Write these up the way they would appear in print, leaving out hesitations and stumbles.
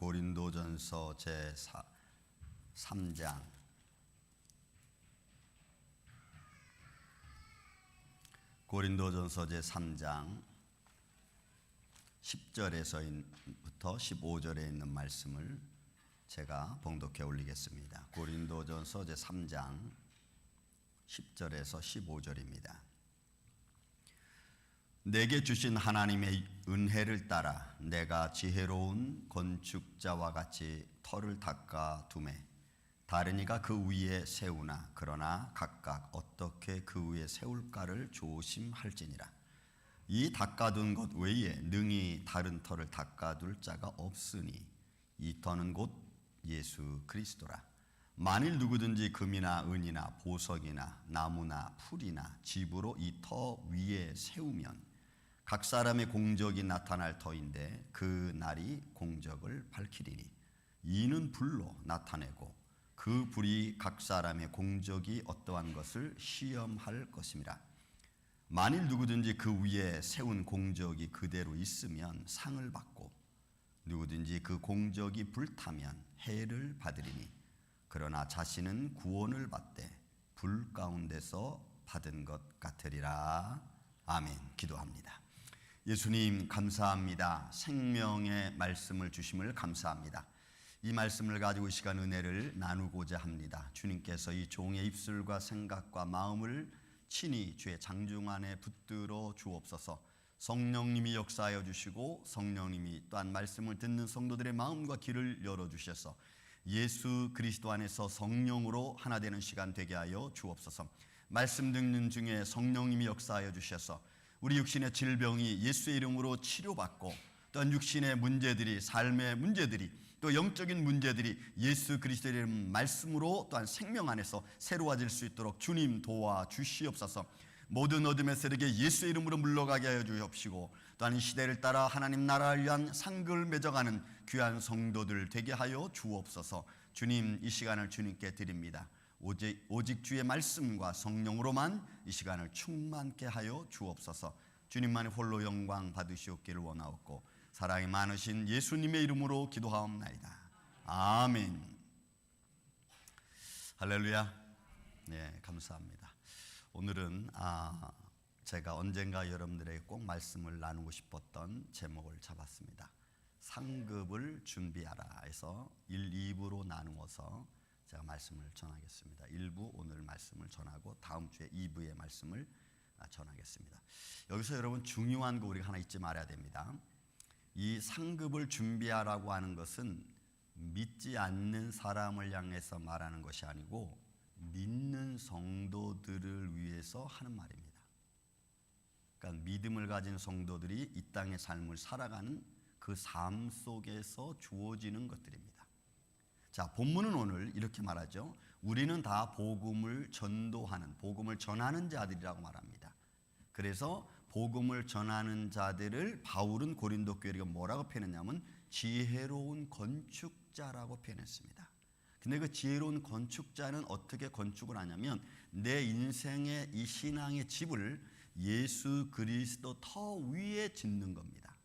고린도전서 제3장 고린도전서 제3장 10절에서부터 15절에 있는 말씀을 제가 봉독해 올리겠습니다. 고린도전서 제3장 10절에서 15절입니다. 내게 주신 하나님의 은혜를 따라 내가 지혜로운 건축자와 같이 터를 닦아 두매 다른 이가 그 위에 세우나 그러나 각각 어떻게 그 위에 세울까를 조심할지니라. 이 닦아둔 것 외에 능히 다른 터를 닦아둘 자가 없으니 이 터는 곧 예수 그리스도라. 만일 누구든지 금이나 은이나 보석이나 나무나 풀이나 집으로 이 터 위에 세우면 각 사람의 공적이 나타날 터인데 그 날이 공적을 밝히리니 이는 불로 나타내고 그 불이 각 사람의 공적이 어떠한 것을 시험할 것임이라. 만일 누구든지 그 위에 세운 공적이 그대로 있으면 상을 받고 누구든지 그 공적이 불타면 해를 받으리니 그러나 자신은 구원을 받되 불 가운데서 받은 것 같으리라. 아멘. 기도합니다. 예수님 감사합니다. 생명의 말씀을 주심을 감사합니다. 이 말씀을 가지고 이 시간 은혜를 나누고자 합니다. 주님께서 이 종의 입술과 생각과 마음을 친히 주의 장중 안에 붙들어 주옵소서. 성령님이 역사하여 주시고 성령님이 또한 말씀을 듣는 성도들의 마음과 귀를 열어주셔서 예수 그리스도 안에서 성령으로 하나 되는 시간 되게 하여 주옵소서. 말씀 듣는 중에 성령님이 역사하여 주셔서 우리 육신의 질병이 예수의 이름으로 치료받고 또한 육신의 문제들이, 삶의 문제들이, 또 영적인 문제들이 예수 그리스도의 이름 말씀으로 또한 생명 안에서 새로워질 수 있도록 주님 도와주시옵소서. 모든 어둠의 세력에 예수의 이름으로 물러가게 하여 주옵시고 또한 이 시대를 따라 하나님 나라를 위한 상급을 맺어가는 귀한 성도들 되게 하여 주옵소서. 주님, 이 시간을 주님께 드립니다. 오직 주의 말씀과 성령으로만 이 시간을 충만케 하여 주옵소서. 주님만의 홀로 영광 받으시옵기를 원하옵고 사랑이 많으신 예수님의 이름으로 기도하옵나이다. 아멘. 할렐루야. 네, 감사합니다. 오늘은 제가 언젠가 여러분들에게 꼭 말씀을 나누고 싶었던 제목을 잡았습니다. 상급을 준비하라 해서 1, 2부로 나누어서 제가 말씀을 전하겠습니다. 1부 오늘 말씀을 전하고 다음 주에 2부의 말씀을 전하겠습니다. 여기서 여러분 중요한 거 우리가 하나 잊지 말아야 됩니다. 이 상급을 준비하라고 하는 것은 믿지 않는 사람을 향해서 말하는 것이 아니고 믿는 성도들을 위해서 하는 말입니다. 그러니까 믿음을 가진 성도들이 이 땅의 삶을 살아가는 그 삶 속에서 주어지는 것들입니다. 자, 본문은 오늘 이렇게 말하죠. 우리는 다 복음을 전도하는, 복음을 전하는 자들이라고 말합니다. 그래서 복음을 전하는 자들을 바울은 고린도 교회가 뭐라고 표현했냐면 지혜로운 건축자라고 표현했습니다. 근데 그 지혜로운 건축자는 어떻게 건축을 하냐면 내 인생의 이 신앙의 집을 예수 그리스도 터 위에 짓는 겁니다.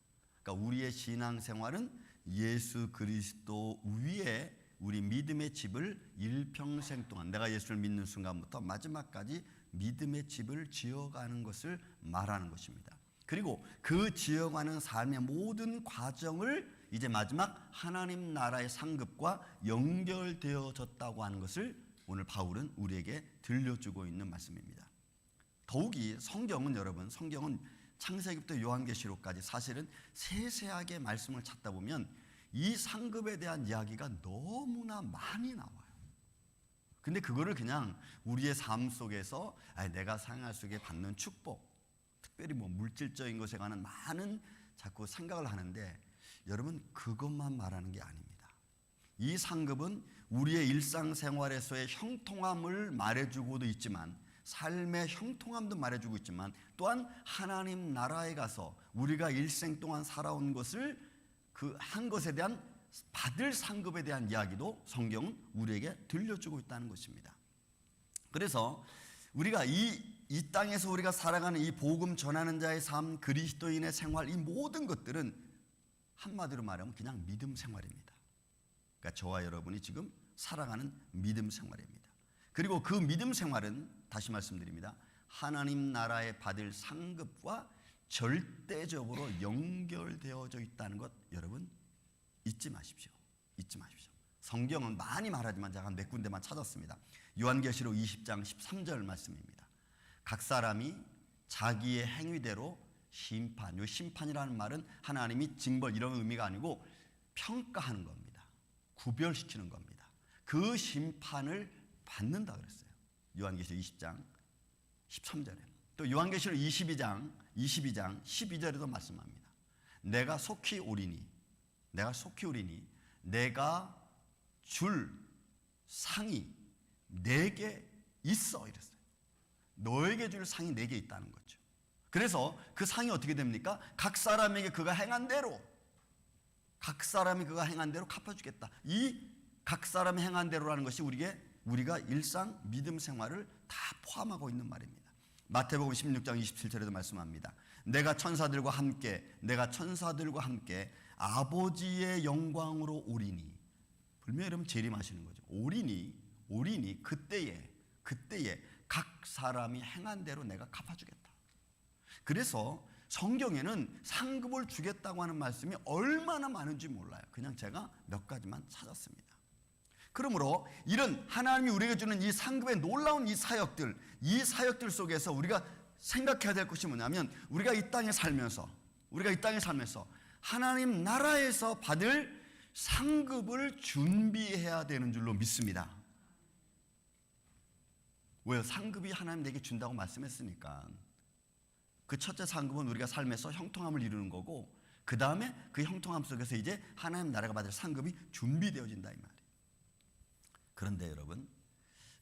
그러니까 우리의 신앙생활은 예수 그리스도 위에 우리 믿음의 집을 일평생 동안 내가 예수를 믿는 순간부터 마지막까지 믿음의 집을 지어가는 것을 말하는 것입니다. 그리고 그 지어가는 삶의 모든 과정을 이제 마지막 하나님 나라의 상급과 연결되어졌다고 하는 것을 오늘 바울은 우리에게 들려주고 있는 말씀입니다. 더욱이 성경은 여러분, 성경은 창세기부터 요한계시록까지 사실은 세세하게 말씀을 찾다 보면 이 상급에 대한 이야기가 너무나 많이 나와요. 근데 그거를 그냥 우리의 삶 속에서 내가 생활 속에 받는 축복, 특별히 물질적인 것에 관한 많은 자꾸 생각을 하는데 여러분 그것만 말하는 게 아닙니다. 이 상급은 우리의 일상생활에서의 형통함을 말해주고도 있지만 삶의 형통함도 말해주고 있지만 또한 하나님 나라에 가서 우리가 일생 동안 살아온 것을 그 한 것에 대한 받을 상급에 대한 이야기도 성경은 우리에게 들려주고 있다는 것입니다. 그래서 우리가 이 땅에서 우리가 살아가는 이 복음 전하는 자의 삶, 그리스도인의 생활, 이 모든 것들은 한마디로 말하면 그냥 믿음 생활입니다. 그러니까 저와 여러분이 지금 살아가는 믿음 생활입니다. 그리고 그 믿음 생활은 다시 말씀드립니다. 하나님 나라에 받을 상급과 절대적으로 연결되어져 있다는 것 여러분 잊지 마십시오. 잊지 마십시오. 성경은 많이 말하지만 제가 몇 군데만 찾았습니다. 요한계시록 20장 13절 말씀입니다. 각 사람이 자기의 행위대로 심판, 이 심판이라는 말은 하나님이 징벌 이런 의미가 아니고 평가하는 겁니다. 구별시키는 겁니다. 그 심판을 받는다 그랬어요. 요한계시록 20장 13절에. 또 요한계시록 22장 12절에도 말씀합니다. 내가 속히 오리니 내가 줄 상이 내게 있어 이랬어요. 너에게 줄 상이 내게 있다는 거죠. 그래서 그 상이 어떻게 됩니까? 각 사람에게 그가 행한 대로 갚아주겠다. 이 각 사람이 행한 대로라는 것이 우리가 일상 믿음 생활을 다 포함하고 있는 말입니다. 마태복음 16장 27절에도 말씀합니다. 내가 천사들과 함께 아버지의 영광으로 오리니. 분명히 여러분 재림하시는 거죠. 오리니 그때에 각 사람이 행한 대로 내가 갚아주겠다. 그래서 성경에는 상급을 주겠다고 하는 말씀이 얼마나 많은지 몰라요. 그냥 제가 몇 가지만 찾았습니다. 그러므로 이런 하나님이 우리에게 주는 이 상급의 놀라운 이 사역들 속에서 우리가 생각해야 될 것이 뭐냐면 우리가 이 땅에 살면서 하나님 나라에서 받을 상급을 준비해야 되는 줄로 믿습니다. 왜요? 상급이 하나님 내게 준다고 말씀했으니까. 그 첫째 상급은 우리가 삶에서 형통함을 이루는 거고, 그 다음에 그 형통함 속에서 이제 하나님 나라가 받을 상급이 준비되어진다 이 말이에요. 그런데 여러분,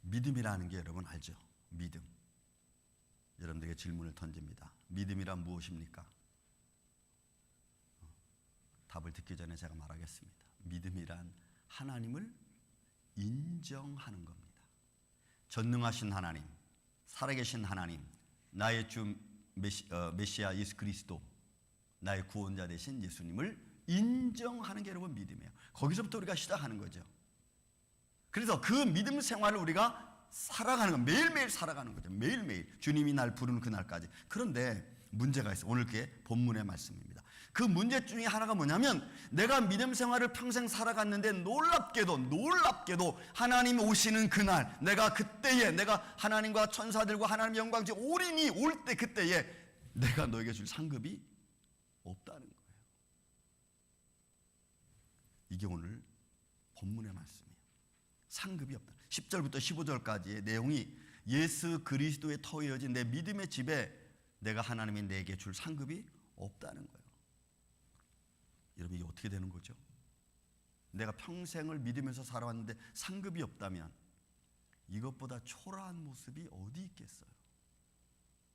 믿음이라는 게 여러분 알죠? 믿음. 여러분들에게 질문을 던집니다. 믿음이란 무엇입니까? 답을 듣기 전에 제가 말하겠습니다. 믿음이란 하나님을 인정하는 겁니다. 전능하신 하나님, 살아계신 하나님, 나의 주 메시아 예수 그리스도, 나의 구원자 되신 예수님을 인정하는 게 여러분 믿음이에요. 거기서부터 우리가 시작하는 거죠. 그래서 그 믿음 생활을 우리가 살아가는 거, 매일매일 살아가는 거죠. 매일매일 주님이 날 부르는 그날까지. 그런데 문제가 있어요. 오늘 그 본문의 말씀입니다. 그 문제 중에 하나가 뭐냐면 내가 믿음 생활을 평생 살아갔는데 놀랍게도 하나님 오시는 그날, 내가 하나님과 천사들과 하나님 영광지 오리니 올 때 그때에 내가 너에게 줄 상급이 없다는 거예요. 이게 오늘 본문의 말씀이에요. 상급이 없다. 10절부터 15절까지의 내용이 예수 그리스도의 터에 이어진 내 믿음의 집에 내가 하나님이 내게 줄 상급이 없다는 거예요. 여러분 이게 어떻게 되는 거죠? 내가 평생을 믿으면서 살아왔는데 상급이 없다면 이것보다 초라한 모습이 어디 있겠어요?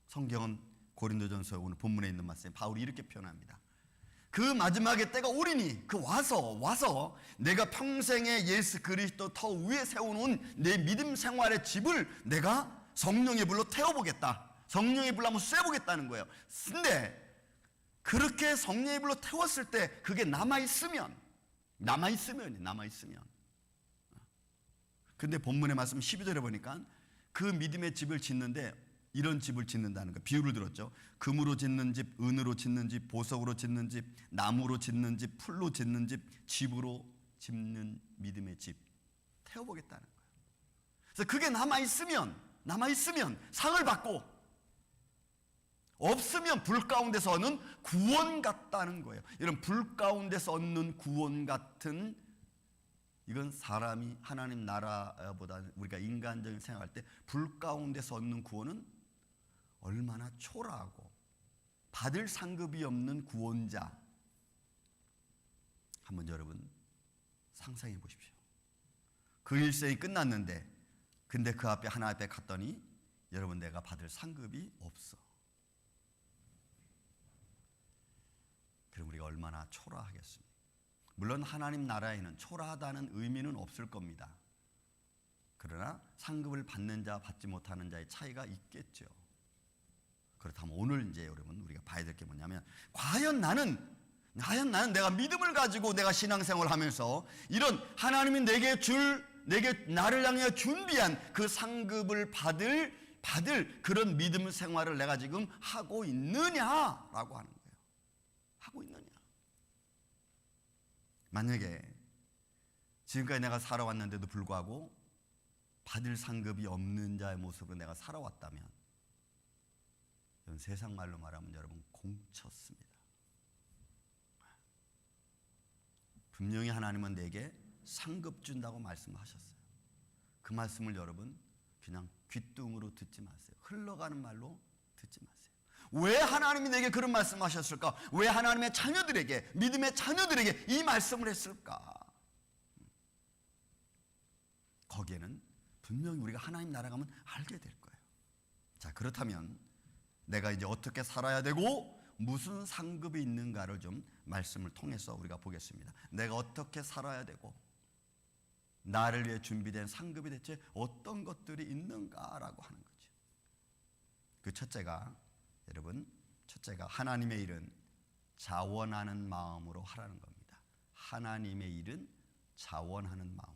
성경은 고린도전서 오늘 본문에 있는 말씀 바울이 이렇게 표현합니다. 그 마지막에 때가 오리니 그 와서 내가 평생의 예수 그리스도 터 위에 세워놓은 내 믿음 생활의 집을 내가 성령의 불로 태워보겠다. 성령의 불로 한번 쐬보겠다는 거예요. 근데 그렇게 성령의 불로 태웠을 때 그게 남아있으면 근데 본문의 말씀 12절에 보니까 그 믿음의 집을 짓는데 이런 집을 짓는다는 거 비유를 들었죠. 금으로 짓는 집, 은으로 짓는 집, 보석으로 짓는 집, 나무로 짓는 집, 풀로 짓는 집, 집으로 짓는 믿음의 집 태워보겠다는 거예요. 그래서 그게 남아있으면 상을 받고 없으면 불 가운데서 얻는 구원 같다는 거예요. 이런 불 가운데서 얻는 구원 같은 이건 사람이 하나님 나라보다 우리가 인간적인 생각할 때 불 가운데서 얻는 구원은 얼마나 초라하고 받을 상급이 없는 구원자 한번 여러분 상상해 보십시오. 그 일생이 끝났는데 근데 그 앞에 하나 앞에 갔더니 여러분 내가 받을 상급이 없어. 그럼 우리가 얼마나 초라하겠습니까? 물론 하나님 나라에는 초라하다는 의미는 없을 겁니다. 그러나 상급을 받는 자 받지 못하는 자의 차이가 있겠죠. 그렇다면 오늘 이제 여러분 우리가 봐야 될 게 뭐냐면 과연 나는 과연 나는 내가 믿음을 가지고 내가 신앙생활을 하면서 이런 하나님이 내게 나를 향해 준비한 그 상급을 받을 그런 믿음 생활을 내가 지금 하고 있느냐라고 하는 거예요. 하고 있느냐. 만약에 지금까지 내가 살아왔는데도 불구하고 받을 상급이 없는 자의 모습으로 내가 살아왔다면 이건 세상 말로 말하면 여러분 공쳤습니다. 분명히 하나님은 내게 상급 준다고 말씀하셨어요. 그 말씀을 여러분 그냥 귓등으로 듣지 마세요. 흘러가는 말로 듣지 마세요. 왜 하나님이 내게 그런 말씀하셨을까? 왜 하나님의 자녀들에게, 믿음의 자녀들에게 이 말씀을 했을까? 거기에는 분명히 우리가 하나님 나라 가면 알게 될 거예요. 자, 그렇다면 내가 이제 어떻게 살아야 되고 무슨 상급이 있는가를 좀 말씀을 통해서 우리가 보겠습니다. 내가 어떻게 살아야 되고 나를 위해 준비된 상급이 대체 어떤 것들이 있는가라고 하는 거죠. 그 첫째가 하나님의 일은 자원하는 마음으로 하라는 겁니다. 하나님의 일은 자원하는 마음.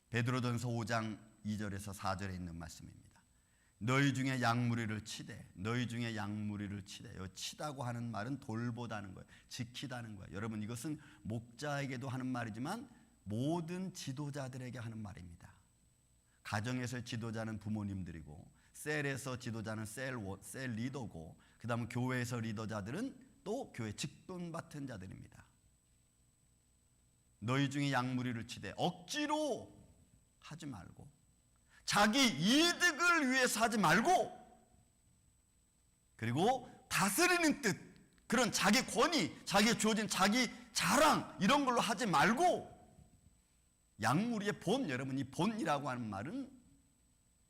베드로전서 5장 2절에서 4절에 있는 말씀입니다. 너희 중에 양무리를 치되 치다고 하는 말은 돌보다는 거예요. 지키다는 거예요. 여러분 이것은 목자에게도 하는 말이지만 모든 지도자들에게 하는 말입니다. 가정에서 지도자는 부모님들이고 셀에서 지도자는 셀 리더고 그 다음에 교회에서 리더자들은 또 교회 직분 맡은 자들입니다. 너희 중에 양무리를 치되 억지로 하지 말고 자기 이득을 위해서 하지 말고 그리고 다스리는 뜻 그런 자기 권위, 자기에 주어진 자기 자랑 이런 걸로 하지 말고 양무리의 본, 여러분 이 본이라고 하는 말은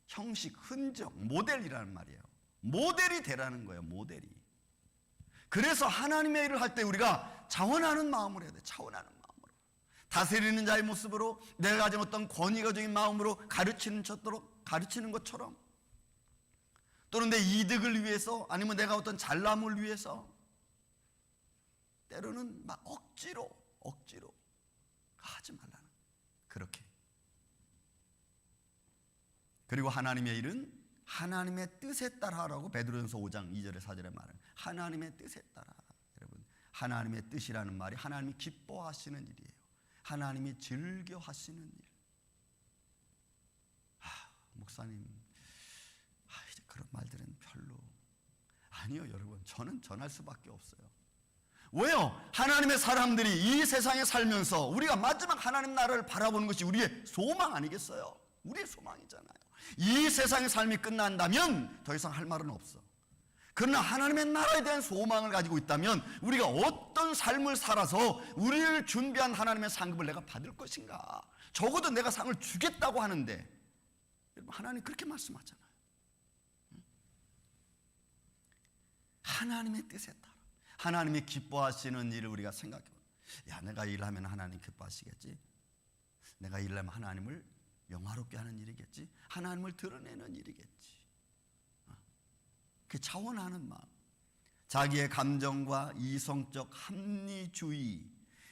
형식, 흔적, 모델이라는 말이에요. 모델이 되라는 거예요. 모델이. 그래서 하나님의 일을 할 때 우리가 자원하는 마음으로 해야 돼요. 자원하는 마음으로. 다스리는 자의 모습으로 내가 가진 어떤 권위가적인 마음으로 가르치는 것처럼 또는 내 이득을 위해서 아니면 내가 어떤 잘남을 위해서 때로는 막 억지로 하지 말라는 그렇게. 그리고 하나님의 일은 하나님의 뜻에 따라 하라고 베드로전서 5장 2절에 4절에 말은 하나님의 뜻에 따라. 여러분 하나님의 뜻이라는 말이 하나님이 기뻐하시는 일이에요. 하나님이 즐겨하시는 일. 목사님 이제 그런 말들은 별로 아니요. 여러분 저는 전할 수밖에 없어요. 왜요? 하나님의 사람들이 이 세상에 살면서 우리가 마지막 하나님 나라를 바라보는 것이 우리의 소망 아니겠어요? 우리의 소망이잖아요. 이 세상의 삶이 끝난다면 더 이상 할 말은 없어. 그러나 하나님의 나라에 대한 소망을 가지고 있다면 우리가 어떤 삶을 살아서 우리를 준비한 하나님의 상급을 내가 받을 것인가. 적어도 내가 상을 주겠다고 하는데 하나님 그렇게 말씀하잖아요. 하나님의 뜻에 따라 하나님이 기뻐하시는 일을 우리가 생각해요. 내가 일하면 하나님 기뻐하시겠지. 내가 일하면 하나님을 영화롭게 하는 일이겠지. 하나님을 드러내는 일이겠지. 그 자원하는 마음, 자기의 감정과 이성적 합리주의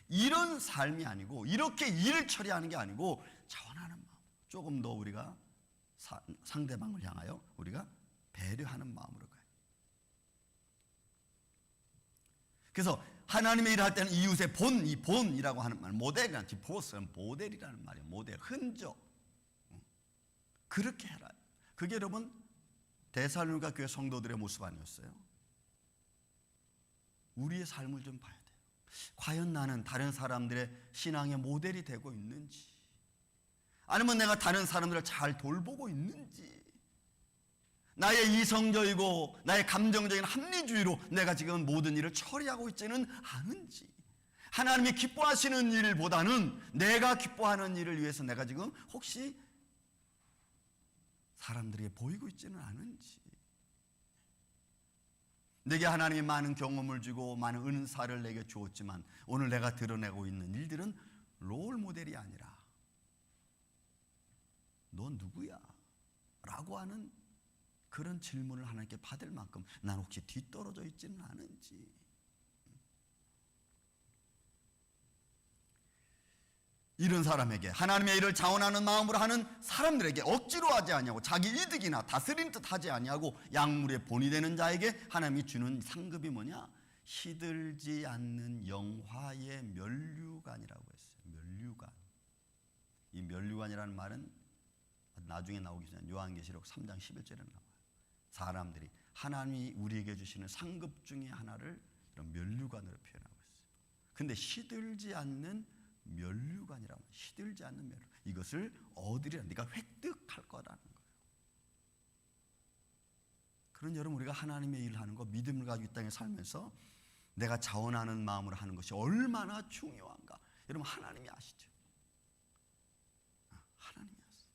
이런 삶이 아니고 이렇게 일을 처리하는 게 아니고 자원하는 마음. 조금 더 우리가 상대방을 향하여 우리가 배려하는 마음으로 가요. 그래서 하나님의 일을 할 때는 이웃의 본, 이 본이라고 하는 말, 모델이라는 디포스는 모델이라는 말이에요. 모델, 흔적. 그렇게 해라. 그게 여러분 데살로니가 교회 성도들의 모습 아니었어요? 우리의 삶을 좀 봐야 돼요. 과연 나는 다른 사람들의 신앙의 모델이 되고 있는지, 아니면 내가 다른 사람들을 잘 돌보고 있는지, 나의 이성적이고 나의 감정적인 합리주의로 내가 지금 모든 일을 처리하고 있지는 않은지, 하나님이 기뻐하시는 일보다는 내가 기뻐하는 일을 위해서 내가 지금 혹시 사람들에게 보이고 있지는 않은지, 내게 하나님이 많은 경험을 주고 많은 은사를 내게 주었지만 오늘 내가 드러내고 있는 일들은 롤 모델이 아니라 너 누구야? 라고 하는 그런 질문을 하나님께 받을 만큼 난 혹시 뒤떨어져 있지는 않은지. 이런 사람에게, 하나님의 일을 자원하는 마음으로 하는 사람들에게 억지로 하지 아니하고 자기 이득이나 다스리는 듯 하지 아니하고 약물의 본이 되는 자에게 하나님이 주는 상급이 뭐냐? 시들지 않는 영화의 면류관이라고 했어요. 면류관. 이 면류관이라는 말은 나중에 나오기 전에 요한계시록 3장 11절에 나와요. 사람들이 하나님이 우리에게 주시는 상급 중에 하나를 이런 면류관으로 표현하고 있어요. 근데 시들지 않는 면류관이라고, 시들지 않는 면류, 이것을 얻으리라, 네가 획득할 거라는 거예요. 그런 여러분, 우리가 하나님의 일을 하는 거, 믿음을 가지고 이 땅에 살면서 내가 자원하는 마음으로 하는 것이 얼마나 중요한가, 여러분 하나님이 아시죠? 하나님이 아시죠.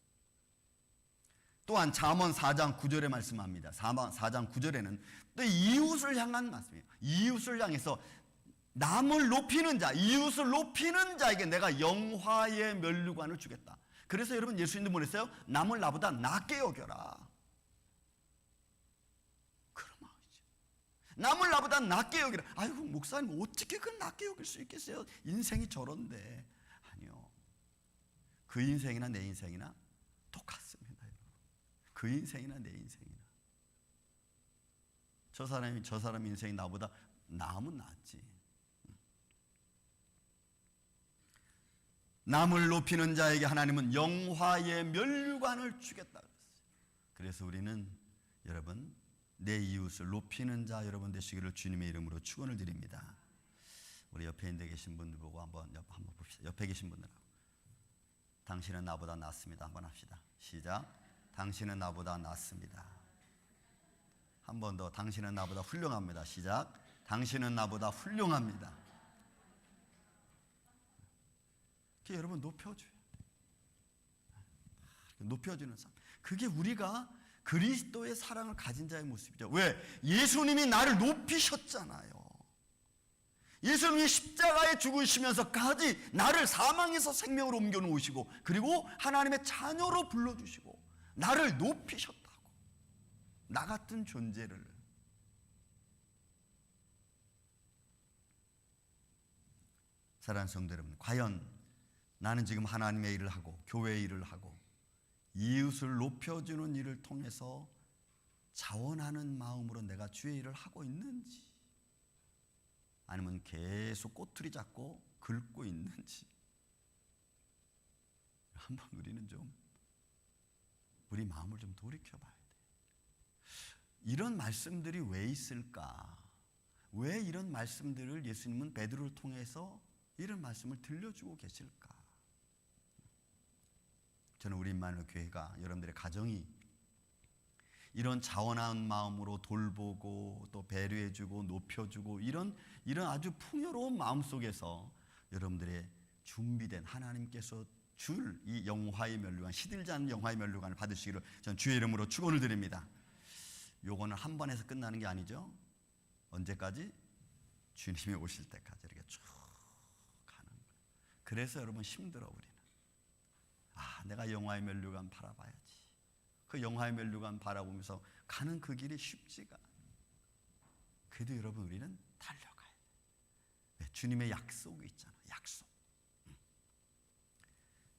또한 잠언 4장 9절에 말씀합니다. 4장 9절에는 또 이웃을 향한 말씀이에요. 이웃을 향해서 남을 높이는 자, 이웃을 높이는 자에게 내가 영화의 면류관을 주겠다. 그래서 여러분, 예수님도 뭐랬어요? 남을 나보다 낫게 여겨라. 그런 마음이죠. 남을 나보다 낫게 여기라. 아이고, 목사님 어떻게 그 낫게 여길 수 있겠어요? 인생이 저런데. 아니요. 그 인생이나 내 인생이나 똑같습니다. 그 인생이나 내 인생이나. 저 사람 인생이 나보다 나으면 낫지. 남을 높이는 자에게 하나님은 영화의 면류관을 주겠다 그랬어요. 그래서 우리는 여러분, 내 이웃을 높이는 자 여러분 되시기를 주님의 이름으로 축원을 드립니다. 우리 옆에 계신 분들 보고 한번 봅시다. 옆에 계신 분들하고, 당신은 나보다 낫습니다. 한번 합시다. 시작. 당신은 나보다 낫습니다. 한 번 더. 당신은 나보다 훌륭합니다. 시작. 당신은 나보다 훌륭합니다. 여러분, 높여줘요. 높여주는 삶. 그게 우리가 그리스도의 사랑을 가진 자의 모습이죠. 왜? 예수님이 나를 높이셨잖아요. 예수님이 십자가에 죽으시면서까지 나를 사망에서 생명으로 옮겨 놓으시고, 그리고 하나님의 자녀로 불러주시고 나를 높이셨다고. 나 같은 존재를. 사랑하는 성도 여러분, 과연 나는 지금 하나님의 일을 하고 교회의 일을 하고 이웃을 높여주는 일을 통해서 자원하는 마음으로 내가 주의 일을 하고 있는지, 아니면 계속 꼬투리 잡고 긁고 있는지, 한번 우리는 좀 우리 마음을 좀 돌이켜봐야 돼요. 이런 말씀들이 왜 있을까? 왜 이런 말씀들을 예수님은 베드로를 통해서 이런 말씀을 들려주고 계실까? 저는 우리 임마누엘 교회가, 여러분들의 가정이 이런 자원한 마음으로 돌보고 또 배려해주고 높여주고 이런 아주 풍요로운 마음 속에서 여러분들의 준비된 하나님께서 줄 이 영화의 면류관, 시들지 않는 영화의 면류관을 받으시기를 저는 주의 이름으로 축원을 드립니다. 요거는 한 번에서 끝나는 게 아니죠. 언제까지? 주님이 오실 때까지 이렇게 쭉 가는 거예요. 그래서 여러분 힘들어, 우리는. 내가 영화의 면류관 바라봐야지. 그 영화의 면류관 바라보면서 가는 그 길이 쉽지가 않아요. 그래도 여러분, 우리는 달려가야 돼요. 네, 주님의 약속이 있잖아요. 약속.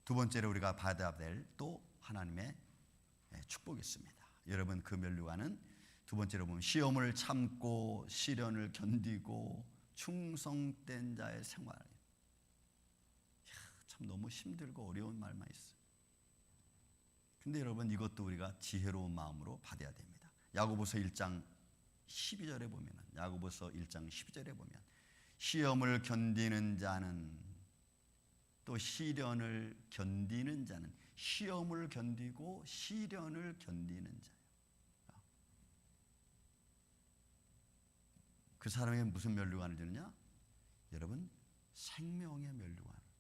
두 번째로 우리가 받아야 될 또 하나님의 축복이 있습니다. 여러분, 그 면류관은 두 번째로 보면 시험을 참고 시련을 견디고 충성된 자의 생활. 참 너무 힘들고 어려운 말만 있어요. 근데 여러분, 이것도 우리가 지혜로운 마음으로 받아야 됩니다. 야고보서 1장 12절에 보면, 야고보서 1장 12절에 보면 시험을 견디는 자는, 또 시련을 견디는 자는, 시험을 견디고 시련을 견디는 자예요. 그 사람에게 무슨 면류관을 주느냐? 여러분, 생명의 면류관을 줘.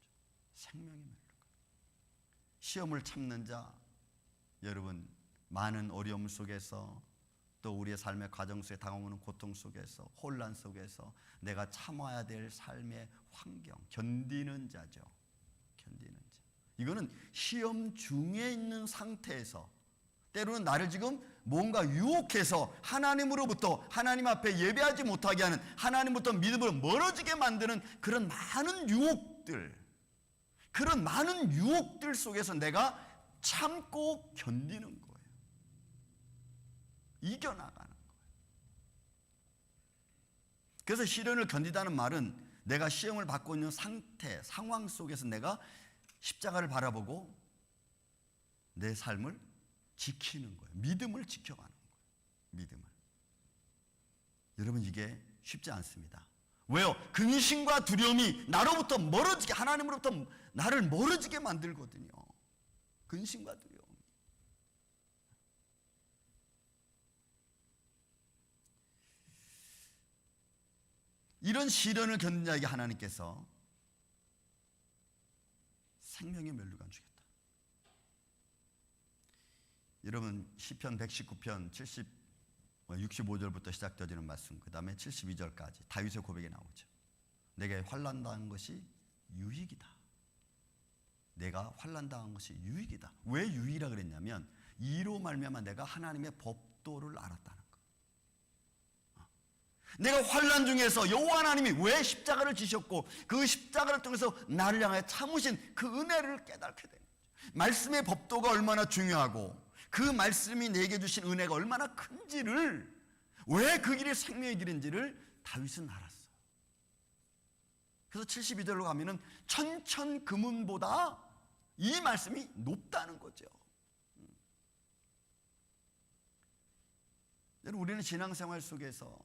생명의 면류관. 시험을 참는 자, 여러분, 많은 어려움 속에서 또 우리의 삶의 과정 속에 당하는 고통 속에서, 혼란 속에서 내가 참아야 될 삶의 환경, 견디는 자죠. 견디는 자. 이거는 시험 중에 있는 상태에서, 때로는 나를 지금 뭔가 유혹해서 하나님으로부터, 하나님 앞에 예배하지 못하게 하는, 하나님부터 믿음으로 멀어지게 만드는 그런 많은 유혹들, 그런 많은 유혹들 속에서 내가 참고 견디는 거예요. 이겨나가는 거예요. 그래서 시련을 견디다는 말은 내가 시험을 받고 있는 상태, 상황 속에서 내가 십자가를 바라보고 내 삶을 지키는 거예요. 믿음을 지켜가는 거예요. 믿음을. 여러분, 이게 쉽지 않습니다. 왜요? 근심과 두려움이 나로부터 멀어지게, 하나님으로부터 나를 멀어지게 만들거든요. 근심과 두려움. 이런 시련을 견딘 자에게 하나님께서 생명의 면류관 주겠다. 여러분, 시편 119편 65절부터 시작되어지는 말씀, 그 다음에 72절까지 다윗의 고백이 나오죠. 내게 환난 당한 것이 유익이다. 내가 환난 당한 것이 유익이다. 왜 유익이라 그랬냐면 이로 말미암아 내가 하나님의 법도를 알았다는 거. 내가 환난 중에서 여호와 하나님이 왜 십자가를 지셨고 그 십자가를 통해서 나를 향해 참으신 그 은혜를 깨닫게 되는 거죠. 말씀의 법도가 얼마나 중요하고 그 말씀이 내게 주신 은혜가 얼마나 큰지를, 왜 그 길이 생명의 길인지를 다윗은 알았어. 그래서 72절로 가면은 천천금은보다 이 말씀이 높다는 거죠. 우리는 신앙생활 속에서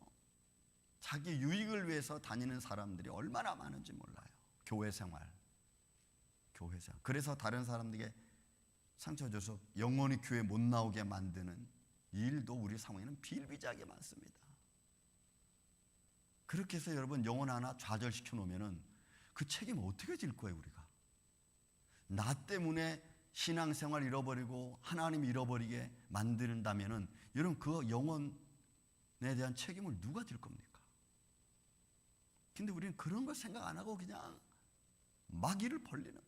자기 유익을 위해서 다니는 사람들이 얼마나 많은지 몰라요. 교회 생활. 그래서 다른 사람들에게 상처 줘서 영원히 교회 못 나오게 만드는 일도 우리 상황에는 비일비재하게 많습니다. 그렇게 해서 여러분, 영혼 하나 좌절시켜 놓으면 그 책임을 어떻게 질 거예요, 우리가? 나 때문에 신앙생활 잃어버리고 하나님 잃어버리게 만든다면 여러분, 그 영혼에 대한 책임을 누가 질 겁니까? 근데 우리는 그런 걸 생각 안 하고 그냥 마귀를 벌리는 거예요.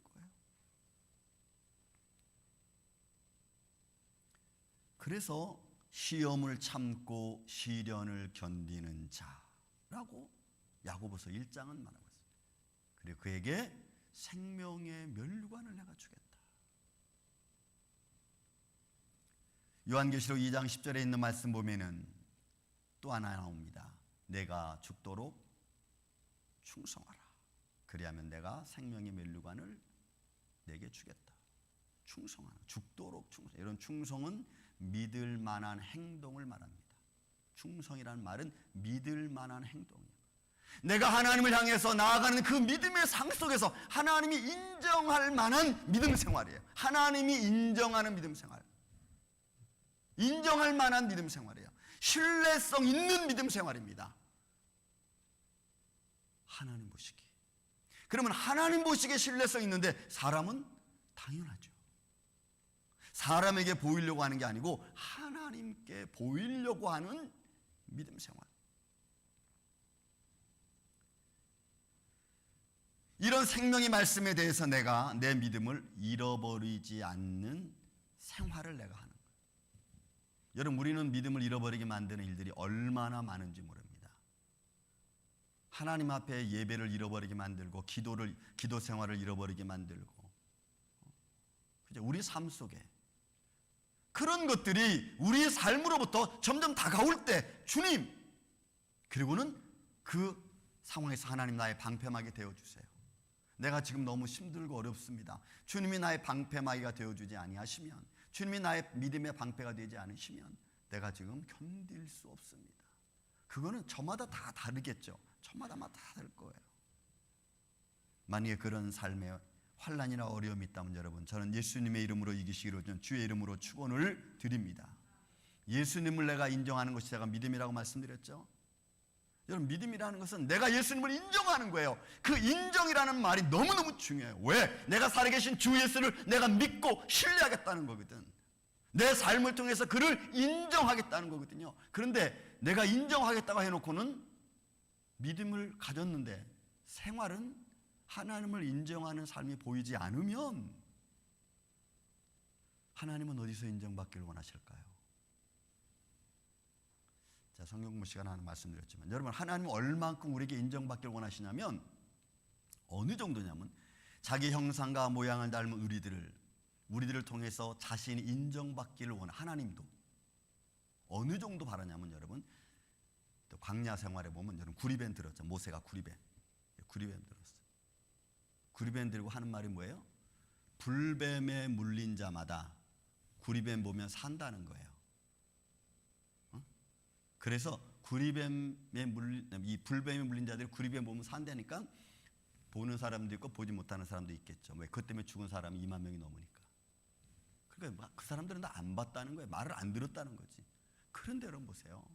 그래서 시험을 참고 시련을 견디는 자라고 야고보서 1장은 말하고 있습니다. 그리고 그에게 생명의 면류관을 내가 주겠다. 요한계시록 2장 10절에 있는 말씀 보면은 또 하나 나옵니다. 내가 죽도록 충성하라. 그리하면 내가 생명의 면류관을 내게 주겠다. 충성하라. 죽도록 충성. 이런 충성은 믿을 만한 행동을 말합니다. 충성이라는 말은 믿을 만한 행동이에요. 내가 하나님을 향해서 나아가는 그 믿음의 상 속에서 하나님이 인정할 만한 믿음 생활이에요. 하나님이 인정하는 믿음 생활. 인정할 만한 믿음 생활이에요. 신뢰성 있는 믿음 생활입니다. 하나님 보시기. 그러면 하나님 보시기에 신뢰성 있는데 사람은 당연하죠. 사람에게 보이려고 하는 게 아니고 하나님께 보이려고 하는 믿음 생활. 이런 생명의 말씀에 대해서 내가 내 믿음을 잃어버리지 않는 생활을 내가 하는 거예요. 여러분, 우리는 믿음을 잃어버리게 만드는 일들이 얼마나 많은지 모릅니다. 하나님 앞에 예배를 잃어버리게 만들고 기도 생활을 잃어버리게 만들고, 우리 삶 속에 그런 것들이 우리의 삶으로부터 점점 다가올 때 주님, 그리고는 그 상황에서 하나님 나의 방패막이 되어주세요. 내가 지금 너무 힘들고 어렵습니다. 주님이 나의 방패막이가 되어주지 아니하시면, 주님이 나의 믿음의 방패가 되지 않으시면 내가 지금 견딜 수 없습니다. 그거는 저마다 다 다르겠죠. 저마다 다 다를 거예요. 만약에 그런 삶에 환난이나 어려움이 있다면 여러분, 저는 예수님의 이름으로 이기시기로 주의 이름으로 축원을 드립니다. 예수님을 내가 인정하는 것이 제가 믿음이라고 말씀드렸죠. 여러분, 믿음이라는 것은 내가 예수님을 인정하는 거예요. 그 인정이라는 말이 너무너무 중요해요. 왜? 내가 살아계신 주 예수를 내가 믿고 신뢰하겠다는 거거든. 내 삶을 통해서 그를 인정하겠다는 거거든요. 그런데 내가 인정하겠다고 해놓고는 믿음을 가졌는데 생활은 하나님을 인정하는 삶이 보이지 않으면 하나님은 어디서 인정받기를 원하실까요? 자, 성경 공부 시간 하나 말씀드렸지만 여러분, 하나님은 얼만큼 우리에게 인정받기를 원하시냐면 어느 정도냐면 자기 형상과 모양을 닮은 우리들을 통해서 자신이 인정받기를 원해. 하나님도 어느 정도 바라냐면 여러분, 또 광야 생활에 보면 여러분 구리뱀 들었죠. 모세가 구리뱀 들었어요. 구리뱀 들고 하는 말이 뭐예요? 불뱀에 물린 자마다 구리뱀 보면 산다는 거예요. 그래서 이 불뱀에 물린 자들이 구리뱀 보면 산다니까 보는 사람도 있고 보지 못하는 사람도 있겠죠. 왜? 그것 때문에 죽은 사람이 2만 명이 넘으니까. 그러니까 그 사람들은 다 안 봤다는 거예요. 말을 안 들었다는 거지. 그런데 여러분 보세요.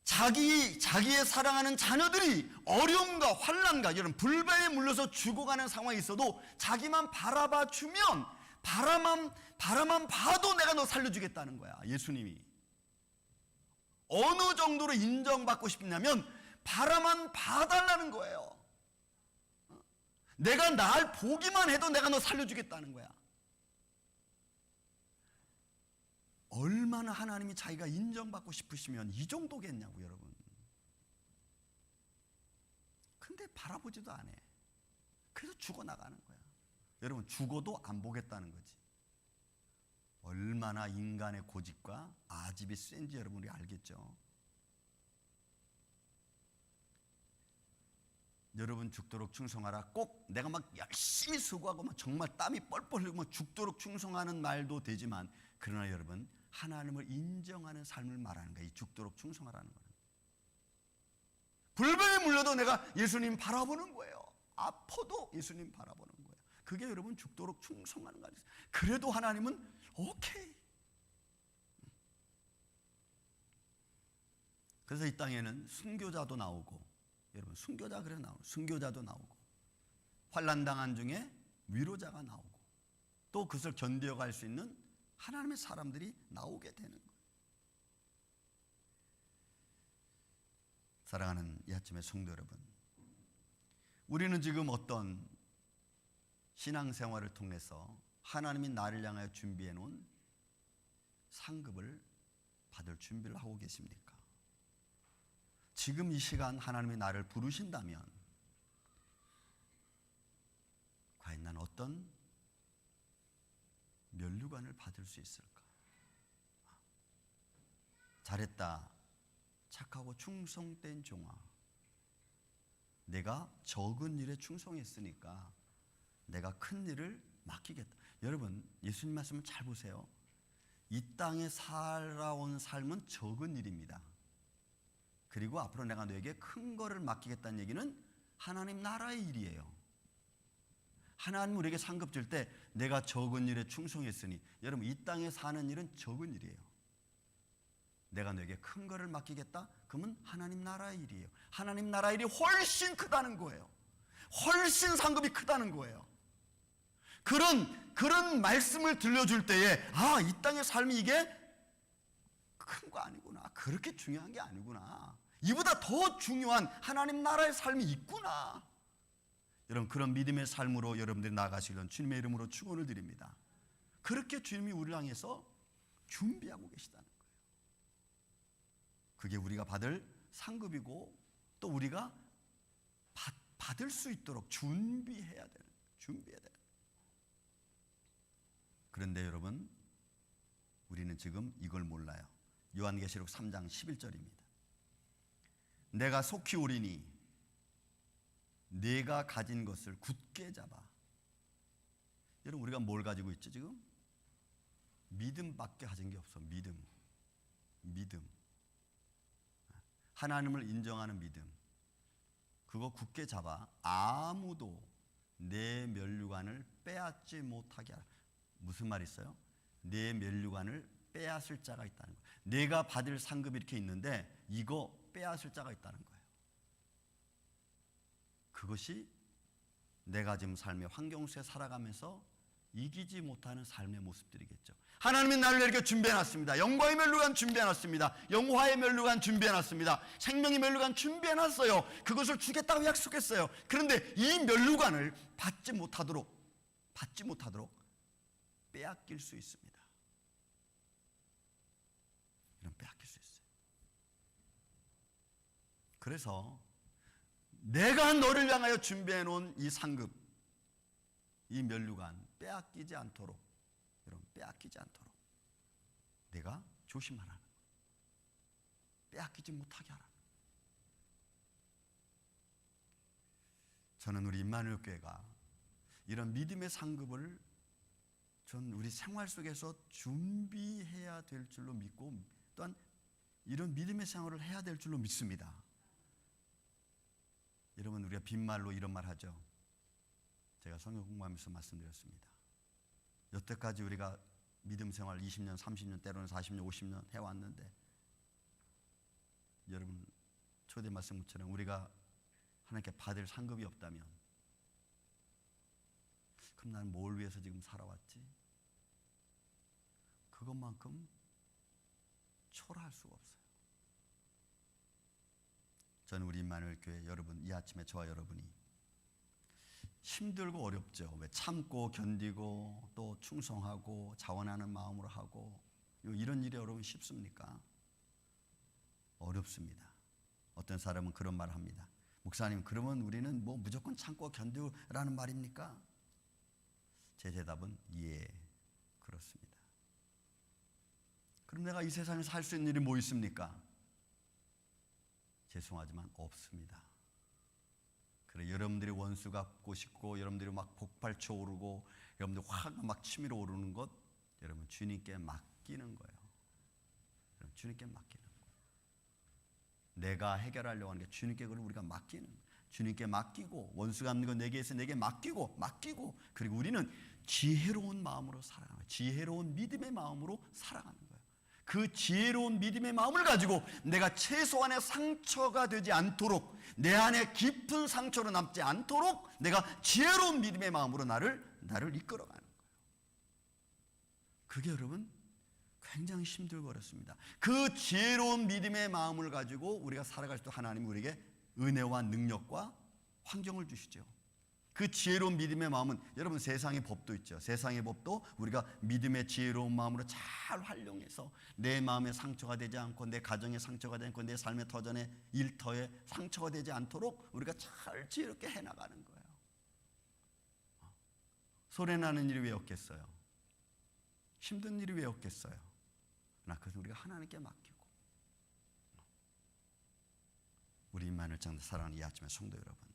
자기의 사랑하는 자녀들이 어려움과 환난과 이런 불뱀에 물려서 죽어가는 상황이 있어도 자기만 바라봐 주면 바라만 봐도 내가 너 살려주겠다는 거야. 예수님이 어느 정도로 인정받고 싶냐면 바라만 봐달라는 거예요. 내가 날 보기만 해도 내가 너 살려주겠다는 거야. 얼마나 하나님이 자기가 인정받고 싶으시면 이 정도겠냐고 여러분. 근데 바라보지도 않아. 그래서 죽어나가는 거야. 여러분 죽어도 안 보겠다는 거지. 얼마나 인간의 고집과 아집이 센지 여러분이 알겠죠. 여러분 죽도록 충성하라. 꼭 내가 막 열심히 수고하고 막 정말 땀이 뻘뻘 흘리고 죽도록 충성하는 말도 되지만, 그러나 여러분 하나님을 인정하는 삶을 말하는 거예요. 이 죽도록 충성하라는 거는. 불뱀에 물려도 내가 예수님 바라보는 거예요. 아파도 예수님 바라보는 거예요. 그게 여러분 죽도록 충성하는 거 아니에요. 그래도 하나님은 오케이. 그래서 이 땅에는 순교자도 나오고, 여러분 순교자 그래 나오고, 순교자도 나오고, 환난당한 중에 위로자가 나오고, 또 그것을 견뎌갈 수 있는 하나님의 사람들이 나오게 되는 거예요. 사랑하는 이 아침의 성도 여러분, 우리는 지금 어떤 신앙생활을 통해서 하나님이 나를 향하여 준비해 놓은 상급을 받을 준비를 하고 계십니까? 지금 이 시간 하나님이 나를 부르신다면 과연 난 어떤 면류관을 받을 수 있을까? 잘했다, 착하고 충성된 종아, 내가 적은 일에 충성했으니까 내가 큰 일을 맡기겠다. 여러분 예수님 말씀을 잘 보세요. 이 땅에 살아온 삶은 적은 일입니다. 그리고 앞으로 내가 너에게 큰 거를 맡기겠다는 얘기는 하나님 나라의 일이에요. 하나님 우리에게 상급 줄 때 내가 적은 일에 충성했으니, 여러분 이 땅에 사는 일은 적은 일이에요. 내가 너에게 큰 거를 맡기겠다? 그러면 하나님 나라의 일이에요. 하나님 나라의 일이 훨씬 크다는 거예요. 훨씬 상급이 크다는 거예요. 그런 말씀을 들려줄 때에 이 땅의 삶이 이게 큰 거 아니구나, 그렇게 중요한 게 아니구나, 이보다 더 중요한 하나님 나라의 삶이 있구나. 여러분 그런 믿음의 삶으로 여러분들이 나아가시려는 주님의 이름으로 축원을 드립니다. 그렇게 주님이 우리를 향해서 준비하고 계시다는 거예요. 그게 우리가 받을 상급이고, 또 우리가 받을 수 있도록 준비해야 되는 거예요. 그런데 여러분 우리는 지금 이걸 몰라요. 요한계시록 3장 11절입니다. 내가 속히 오리니 내가 가진 것을 굳게 잡아. 여러분 우리가 뭘 가지고 있죠 지금? 믿음밖에 가진 게 없어. 믿음. 하나님을 인정하는 믿음. 그거 굳게 잡아 아무도 내 면류관을 빼앗지 못하게 하라. 무슨 말이 있어요? 내 면류관을 빼앗을 자가 있다는 거예요. 내가 받을 상급이 이렇게 있는데 이거 빼앗을 자가 있다는 거예요. 그것이 내가 지금 삶의 환경 속에 살아가면서 이기지 못하는 삶의 모습들이겠죠. 하나님이 나를 이렇게 준비해놨습니다. 영광의 면류관 준비해놨습니다. 영화의 면류관 준비해놨습니다. 생명의 면류관 준비해놨어요. 그것을 주겠다고 약속했어요. 그런데 이 면류관을 받지 못하도록 빼앗길 수 있습니다. 이런 빼앗길 수 있어요. 그래서 내가 너를 향하여 준비해 놓은 이 상급, 이 면류관 빼앗기지 않도록, 여러분 빼앗기지 않도록 내가 조심하라는 거예요. 빼앗기지 못하게 하라는 거예요. 저는 우리 임마누엘 교회가 이런 믿음의 상급을 전 우리 생활 속에서 준비해야 될 줄로 믿고, 또한 이런 믿음의 생활을 해야 될 줄로 믿습니다. 여러분, 우리가 빈말로 이런 말 하죠. 제가 성경 공부하면서 말씀드렸습니다. 여태까지 우리가 믿음 생활 20년, 30년, 때로는 40년, 50년 해왔는데, 여러분 초대 말씀처럼 우리가 하나님께 받을 상급이 없다면 그럼 나는 뭘 위해서 지금 살아왔지? 그것만큼 초라할 수가 없어요. 저는 우리 임마누엘 교회 여러분, 이 아침에 저와 여러분이 힘들고 어렵죠. 왜 참고 견디고 또 충성하고 자원하는 마음으로 하고, 이런 일이 여러분 쉽습니까? 어렵습니다. 어떤 사람은 그런 말을 합니다. 목사님, 그러면 우리는 뭐 무조건 참고 견디라는 말입니까? 제 대답은 예, 그렇습니다. 그럼 내가 이 세상에서 할 수 있는 일이 뭐 있습니까? 죄송하지만 없습니다. 그래, 여러분들이 원수 갚고 싶고, 여러분들이 막 폭발쳐 오르고, 여러분들 화가 막 치밀어 오르는 것, 여러분 주님께 맡기는 거예요. 여러분 주님께 맡기는 거예요. 내가 해결하려고 하는 게 주님께 그걸 우리가 맡기는 거예요. 주님께 맡기고, 원수 갚는 거 내게 해서 내게 맡기고, 그리고 우리는 지혜로운 마음으로 살아가는 거예요. 지혜로운 믿음의 마음으로 살아가는 거예요. 그 지혜로운 믿음의 마음을 가지고 내가 최소한의 상처가 되지 않도록, 내 안에 깊은 상처로 남지 않도록 내가 지혜로운 믿음의 마음으로 나를 이끌어가는 거예요. 그게 여러분 굉장히 힘들고 어렵습니다. 그 지혜로운 믿음의 마음을 가지고 우리가 살아갈 때 하나님이 우리에게 은혜와 능력과 환경을 주시죠. 그 지혜로운 믿음의 마음은, 여러분 세상의 법도 있죠. 세상의 법도 우리가 믿음의 지혜로운 마음으로 잘 활용해서 내 마음에 상처가 되지 않고, 내 가정에 상처가 되지 않고, 내 삶의 터전에 일터에 상처가 되지 않도록 우리가 잘 지혜롭게 해나가는 거예요. 소리나는 일이 왜 없겠어요? 힘든 일이 왜 없겠어요? 그것은 우리가 하나님께 맡기고, 우리 임마누엘 장로 사랑하는 이 아침의 성도 여러분,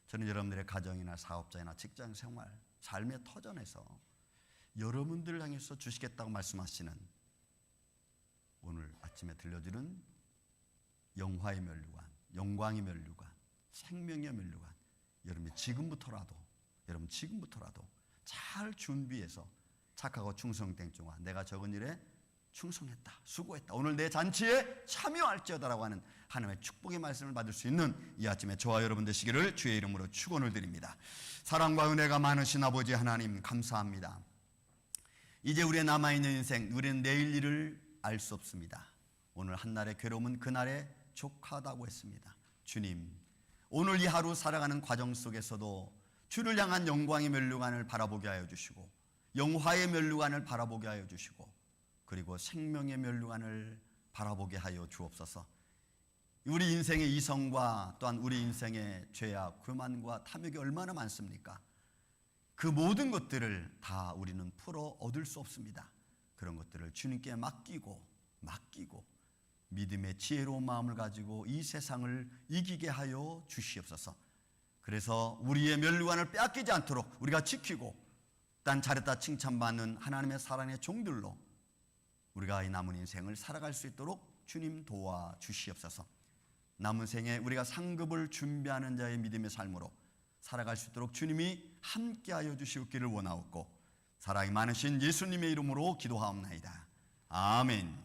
저는 여러분들의 가정이나 사업장이나 직장 생활, 삶의 터전에서 여러분들을 향해서 주시겠다고 말씀하시는 오늘 아침에 들려주는 영화의 면류관, 영광의 면류관, 생명의 면류관, 여러분 지금부터라도 잘 준비해서 착하고 충성된 종아, 내가 적은 일에 충성했다, 수고했다, 오늘 내 잔치에 참여할지어다라고 하는 하나님의 축복의 말씀을 받을 수 있는 이 아침에 저와 여러분 되시기를 주의 이름으로 축원을 드립니다. 사랑과 은혜가 많으신 아버지 하나님, 감사합니다. 이제 우리의 남아있는 인생, 우리는 내일 일을 알 수 없습니다. 오늘 한날의 괴로움은 그날의 족하다고 했습니다. 주님, 오늘 이 하루 살아가는 과정 속에서도 주를 향한 영광의 면류관을 바라보게 하여 주시고, 영화의 면류관을 바라보게 하여 주시고, 그리고 생명의 면류관을 바라보게 하여 주옵소서. 우리 인생의 이성과 또한 우리 인생의 죄악, 교만과 탐욕이 얼마나 많습니까? 그 모든 것들을 다 우리는 풀어 얻을 수 없습니다. 그런 것들을 주님께 맡기고 믿음의 지혜로운 마음을 가지고 이 세상을 이기게 하여 주시옵소서. 그래서 우리의 면류관을 빼앗기지 않도록 우리가 지키고, 딴 잘했다 칭찬받는 하나님의 사랑의 종들로 우리가 이 남은 인생을 살아갈 수 있도록 주님 도와주시옵소서. 남은 생에 우리가 상급을 준비하는 자의 믿음의 삶으로 살아갈 수 있도록 주님이 함께하여 주시옵기를 원하옵고, 사랑이 많으신 예수님의 이름으로 기도하옵나이다. 아멘.